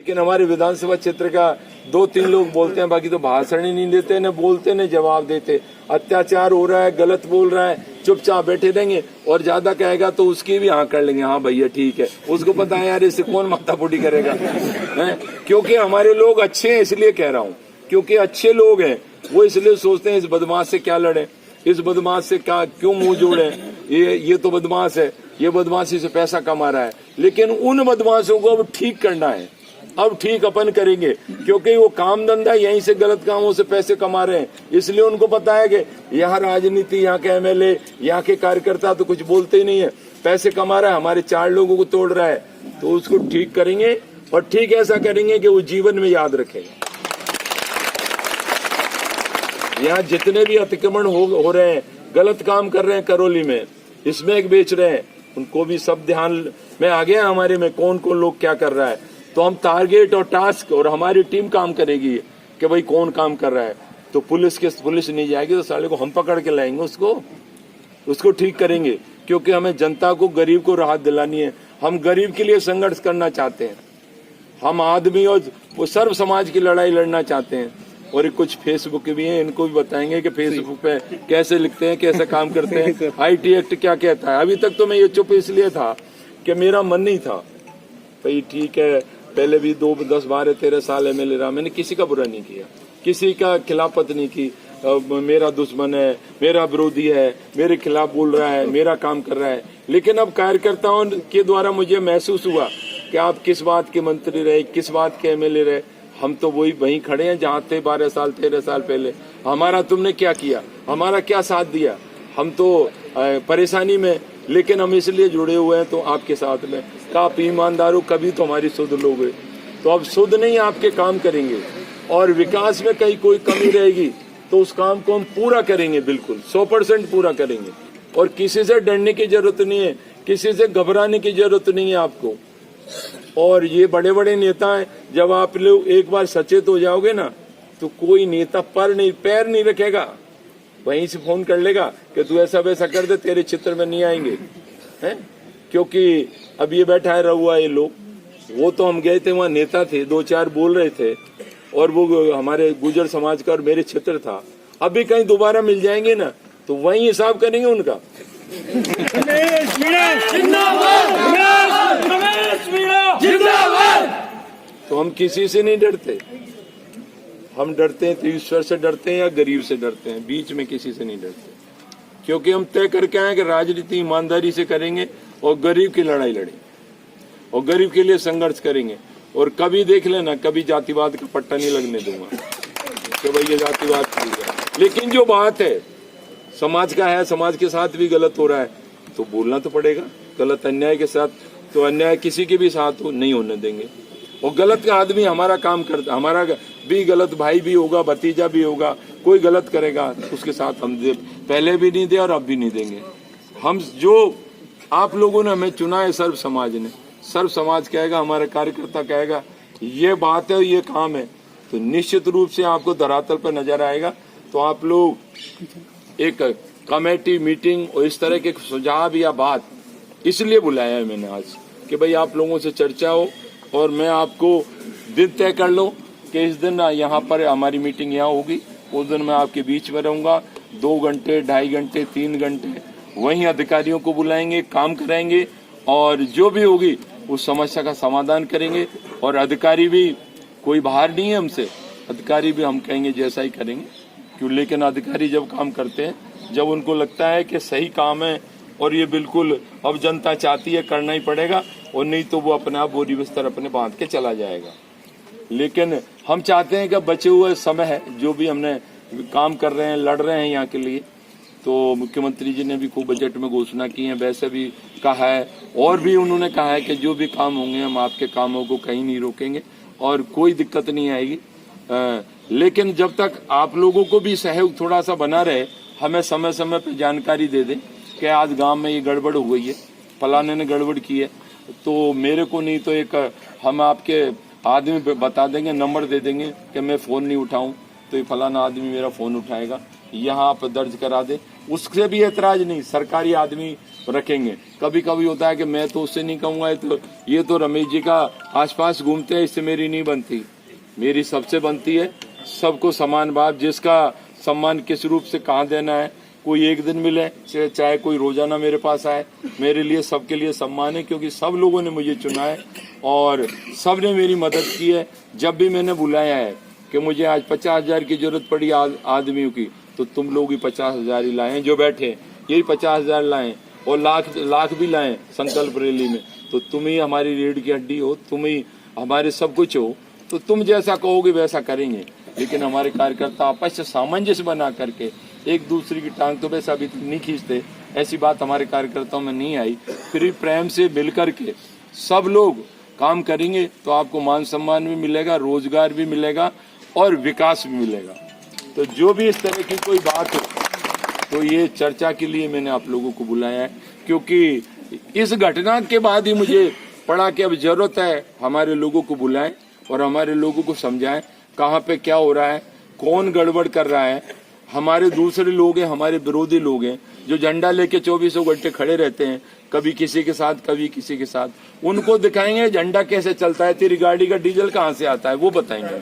लेकिन हमारे विधानसभा क्षेत्र का 2-3 लोग बोलते हैं, बाकी तो भाषण ही नहीं देते, न बोलते न जवाब देते। अत्याचार हो रहा है, गलत बोल रहा है, चुपचाप बैठे रहेंगे और ज्यादा कहेगा तो उसकी भी हाँ कर लेंगे, हाँ भैया ठीक है। उसको पता है यार इससे कौन माथाफोड़ी करेगा है? क्योंकि हमारे लोग अच्छे हैं, इसलिए कह रहा हूँ, क्योंकि अच्छे लोग हैं वो इसलिए सोचते हैं इस बदमाश से क्या लड़े, इस बदमाश से क्या क्यों मुंह जोड़े, ये तो बदमाश है, ये बदमाशी से पैसा कमा रहा है। लेकिन उन बदमाशों को अब ठीक करना है, अब ठीक अपन करेंगे, क्योंकि वो काम धंधा यहीं से गलत कामों से पैसे कमा रहे हैं। इसलिए उनको पता है कि यहाँ राजनीति, यहाँ के एमएलए, यहाँ के कार्यकर्ता तो कुछ बोलते ही नहीं है, पैसे कमा रहा है, हमारे 4 लोगों को तोड़ रहा है। तो उसको ठीक करेंगे और ठीक ऐसा करेंगे कि वो जीवन में याद रखेंगे। यहाँ जितने भी अतिक्रमण हो रहे हैं, गलत काम कर रहे हैं, करौली में इसमें एक बेच रहे हैं, उनको भी सब ध्यान में आ गया हमारे में कौन कौन लोग क्या कर रहा है। तो हम टारगेट और टास्क और हमारी टीम काम करेगी कि भाई कौन काम कर रहा है। तो पुलिस नहीं जाएगी तो साले को हम पकड़ के लाएंगे, उसको ठीक करेंगे, क्योंकि हमें जनता को, गरीब को राहत दिलानी है। हम गरीब के लिए संघर्ष करना चाहते हैं, हम आदमी और सर्व समाज की लड़ाई लड़ना चाहते हैं। और कुछ फेसबुक भी हैं, इनको भी बताएंगे कि फेसबुक पे कैसे लिखते हैं, कैसे काम करते हैं, IT एक्ट क्या कहता है। अभी तक तो मैं ये चुप इसलिए था कि मेरा मन नहीं था भाई, ठीक है पहले भी 2, 10, 12, 13 साल MLA रहा, मैंने किसी का बुरा नहीं किया, किसी का खिलाफत नहीं की। मेरा दुश्मन है, मेरा विरोधी है, मेरे खिलाफ बोल रहा है, मेरा काम कर रहा है। लेकिन अब कार्यकर्ताओं के द्वारा मुझे महसूस हुआ कि आप किस बात के मंत्री रहे, किस बात के MLA रहे। हम तो वहीं खड़े हैं जहाँ थे 12 साल 13 साल पहले। हमारा तुमने क्या किया, हमारा क्या साथ दिया? हम तो परेशानी में, लेकिन हम इसलिए जुड़े हुए हैं तो आपके साथ में। आप ईमानदार हो, कभी तो हमारी सुध लोगे। तो अब सुध नहीं, आपके काम करेंगे और विकास में कहीं कोई कमी रहेगी तो उस काम को हम पूरा करेंगे, बिल्कुल 100% पूरा करेंगे। और किसी से डरने की जरूरत नहीं है, किसी से घबराने की जरूरत नहीं है आपको। और ये बड़े बड़े नेता हैं, जब आप लोग एक बार सचेत हो जाओगे ना, तो कोई नेता पैर नहीं रखेगा, वहीं से फोन कर लेगा कि तू ऐसा वैसा कर दे, तेरे चित्र में नहीं आएंगे हैं। क्योंकि अब ये बैठा है रहुआ, ये लोग, वो तो हम गए थे वहाँ, नेता थे, 2-4 बोल रहे थे और वो हमारे गुर्जर समाज का और मेरे क्षेत्र था। अभी कहीं दोबारा मिल जाएंगे ना तो वहीं हिसाब करेंगे उनका। तो हम किसी से नहीं डरते, हम डरते हैं तो ईश्वर से डरते हैं या गरीब से डरते हैं, बीच में किसी से नहीं डरते। क्योंकि हम तय करके आए कि राजनीति ईमानदारी से करेंगे और गरीब की लड़ाई लड़ेंगे और गरीब के लिए संघर्ष करेंगे। और कभी देख लेना, कभी जातिवाद का पट्टा नहीं लगने दूंगा कि भाई ये जातिवाद की है। लेकिन जो बात है समाज का है, समाज के साथ भी गलत हो रहा है तो बोलना तो पड़ेगा। गलत अन्याय के साथ, तो अन्याय किसी के भी साथ हो नहीं होने देंगे। और गलत का आदमी हमारा काम करता, हमारा भी गलत भाई भी होगा, भतीजा भी होगा, कोई गलत करेगा उसके साथ हम पहले भी नहीं दे और अब भी नहीं देंगे। हम जो आप लोगों ने हमें चुना है, सर्व समाज ने, सर्व समाज कहेगा, हमारा कार्यकर्ता कहेगा ये बात है, ये काम है, तो निश्चित रूप से आपको धरातल पर नजर आएगा। तो आप लोग एक कमेटी मीटिंग और इस तरह के सुझाव या बात इसलिए बुलाया है मैंने आज कि भाई आप लोगों से चर्चा हो और मैं आपको दिन तय कर लूं कि इस दिन यहाँ पर हमारी मीटिंग यहाँ होगी, उस दिन मैं आपके बीच में रहूंगा। 2 घंटे, 2.5 घंटे, 3 घंटे वहीं अधिकारियों को बुलाएंगे, काम कराएंगे और जो भी होगी उस समस्या का समाधान करेंगे। और अधिकारी भी कोई बाहर नहीं है हमसे, अधिकारी भी हम कहेंगे जैसा ही करेंगे। क्यों? लेकिन अधिकारी जब काम करते हैं, जब उनको लगता है कि सही काम है और ये बिल्कुल अब जनता चाहती है, करना ही पड़ेगा, और नहीं तो वो अपने आप बोरी बिस्तर अपने बांध के चला जाएगा। लेकिन हम चाहते हैं कि बचे हुए समय है, जो भी हमने काम कर रहे हैं, लड़ रहे हैं यहाँ के लिए, तो मुख्यमंत्री जी ने भी खूब बजट में घोषणा की है, वैसे भी कहा है और भी उन्होंने कहा है कि जो भी काम होंगे हम आपके कामों को कहीं नहीं रोकेंगे और कोई दिक्कत नहीं आएगी। लेकिन जब तक आप लोगों को भी सहयोग थोड़ा सा बना रहे, हमें समय समय पर जानकारी दे दें कि आज गांव में ये गड़बड़ हो गई है, फलाने ने गड़बड़ की है, तो मेरे को नहीं तो एक हम आपके आदमी बता देंगे, नंबर दे देंगे कि मैं फ़ोन नहीं उठाऊं तो ये फलाना आदमी मेरा फ़ोन उठाएगा, यहाँ आप दर्ज करा दे उससे भी एतराज नहीं, सरकारी आदमी रखेंगे। कभी कभी होता है कि मैं तो उससे नहीं कहूंगा, तो ये तो रमेश जी का आसपास घूमते हैं, इससे मेरी नहीं बनती। मेरी सबसे बनती है, सबको समान भाव, जिसका सम्मान किस रूप से कहाँ देना है। कोई एक दिन मिले चाहे कोई रोजाना मेरे पास आए, मेरे लिए सबके लिए सम्मान है, क्योंकि सब लोगों ने मुझे चुना है और सब ने मेरी मदद की है। जब भी मैंने बुलाया है कि मुझे आज 50,000 की जरूरत पड़ी आदमियों की, तो तुम लोग ही 50,000 ही लाए, जो बैठे यही 50,000 लाए, और लाख भी लाए संकल्प रैली में। तो तुम ही हमारी रीढ़ की हड्डी हो, तुम ही हमारे सब कुछ हो, तो तुम जैसा कहोगे वैसा करेंगे। लेकिन हमारे कार्यकर्ता आपस में सामंजस्य बना करके एक दूसरे की टांग तो वैसा अभी नहीं खींचते, ऐसी बात हमारे कार्यकर्ताओं में नहीं आई। फिर प्रेम से मिलकर के सब लोग काम करेंगे तो आपको मान सम्मान भी मिलेगा, रोजगार भी मिलेगा और विकास भी मिलेगा। तो जो भी इस तरह की कोई बात हो, तो ये चर्चा के लिए मैंने आप लोगों को बुलाया है, क्योंकि इस घटना के बाद ही मुझे पड़ा कि अब जरूरत है हमारे लोगों को बुलाएं और हमारे लोगों को समझाएं कहाँ पे क्या हो रहा है, कौन गड़बड़ कर रहा है। हमारे दूसरे लोग हैं, हमारे विरोधी लोग हैं, जो झंडा लेके 24 घंटे खड़े रहते हैं, कभी किसी के साथ कभी किसी के साथ। उनको दिखाएंगे झंडा कैसे चलता है, तेरी गाड़ी का डीजल कहाँ से आता है, वो बताएंगे।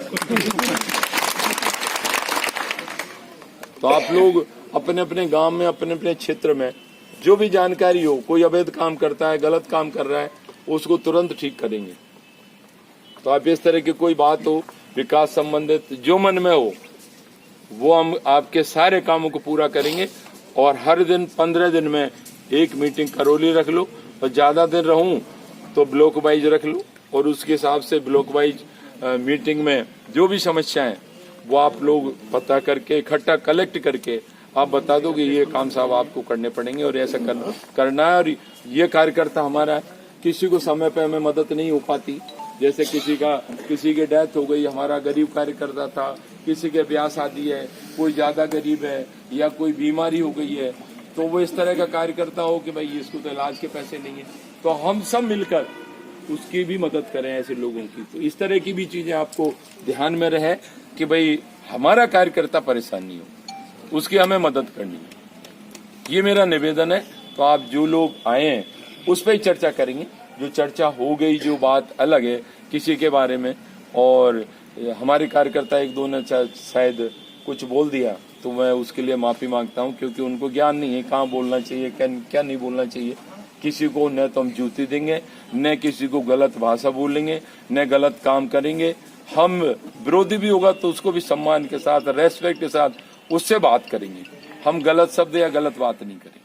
तो आप लोग अपने अपने गांव में, अपने अपने क्षेत्र में जो भी जानकारी हो, कोई अवैध काम करता है, गलत काम कर रहा है, उसको तुरंत ठीक करेंगे। तो आप इस तरह की कोई बात हो विकास संबंधित, जो मन में हो, वो हम आपके सारे कामों को पूरा करेंगे। और हर दिन 15 दिन में एक मीटिंग करौली रख लो, और ज्यादा दिन रहूं तो ब्लॉक वाइज रख लो, और उसके हिसाब से ब्लॉक वाइज मीटिंग में जो भी समस्याएं वो आप लोग पता करके इकट्ठा कलेक्ट करके आप बता दो कि ये काम साहब आपको करने पड़ेंगे और ऐसा करना है। और ये कार्यकर्ता हमारा है, किसी को समय पे हमें मदद नहीं हो पाती, जैसे किसी की डेथ हो गई, हमारा गरीब कार्यकर्ता था, किसी के ब्याह शादी है, कोई ज्यादा गरीब है या कोई बीमारी हो गई है, तो वो इस तरह का कार्यकर्ता हो कि भाई इसको तो इलाज के पैसे नहीं है, तो हम सब मिलकर उसकी भी मदद करें ऐसे लोगों की। तो इस तरह की भी चीजें आपको ध्यान में रहे कि भाई हमारा कार्यकर्ता परेशान नहीं हो, उसकी हमें मदद करनी है। ये मेरा निवेदन है। तो आप जो लोग आए हैं उस पर ही चर्चा करेंगे। जो चर्चा हो गई, जो बात अलग है किसी के बारे में, और हमारे कार्यकर्ता एक दो ने शायद कुछ बोल दिया, तो मैं उसके लिए माफी मांगता हूं, क्योंकि उनको ज्ञान नहीं है कहाँ बोलना चाहिए, क्या नहीं बोलना चाहिए। किसी को न तो हम जूती देंगे, न किसी को गलत भाषा बोलेंगे, न गलत काम करेंगे। हम विरोधी भी होगा तो उसको भी सम्मान के साथ, रेस्पेक्ट के साथ उससे बात करेंगे। हम गलत शब्द या गलत बात नहीं करेंगे।